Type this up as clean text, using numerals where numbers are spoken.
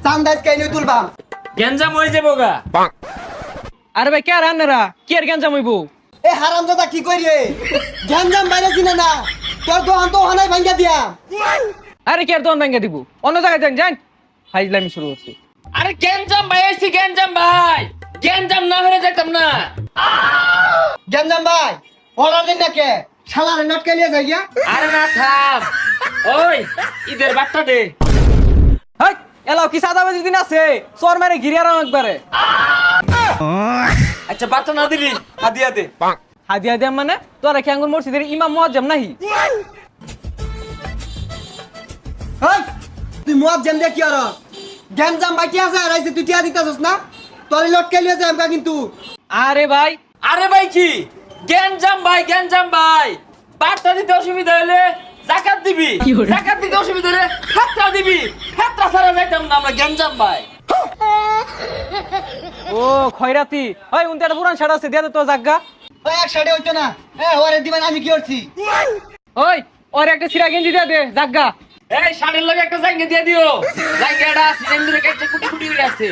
চান্দাজ কেন তুলবাম গেঞ্জাম হয়ে যাবো গা। আরে ভাই কে আর আন্নারা কি আর গেঞ্জাম হইব? এ হারামজাদা কি কই রে গ্যাঞ্জাম বাইরে চিনে না তোর দোকান তো হানাই ভাঙ্গা দিয়া আরে কি আর দোকান ভাঙ্গা দিব? অন্য জায়গায় যান যান। ফাইজলামি শুরু হচ্ছে। আরে গেঞ্জাম ভাই আইছি, গেঞ্জাম ভাই। গেঞ্জাম না হলে যেতাম না। গ্যাঞ্জাম ভাই অর্ডার দিন না কে শালারে নটকে লিয়ে যাই গিয়া আরে না থাম। ওই ঈদের বার্তা দে। হাই এলাও কি সাদাবাজি দিন আছে চোর মেরে গিরিয়ারাম একবারে। আচ্ছা বার্তা না দিলি হাদিয়া দে। হাদিয়া দেম মানে তোরা কি আঙ্গুর মসজিদের ইমাম মুয়াজ্জম নাহি? হেই তুই মুয়াজ্জম দে কি আর গ্যাঞ্জাম ভাই কি আছে রাইছে তুই টিয়া দিতাছস না তোর লটকে লিয়ে যাই আমরা কিন্তু আরে ভাই আরে ভাই কি গেঞ্জাম ভাই, গেঞ্জাম ভাই। বার্তা দিতে অসুবিধা হলে জাকাত দিবি, জাকাত দিতে অসুবিধা হলে ফেতরা দিবি। ফেতরা ছাড়া যাইতাম না আমরা গেঞ্জাম ভাই। ও খয়রাতি ওই উনতে একটা পুরান শাড়ি আছে দিয়া দে তো জাগা। ওই এক সাইডে হইতো না ওরে দিবেন আমি কি করছি ওই ওর একটা সিরা গেঞ্জি দিয়া দে জাগা। এই শাড়ির লগে একটা জাঙ্গে দিয়ে দিও। জাঙ্গেটা সিলিন্ডারে কেটে কুটি কুটি করে আছে।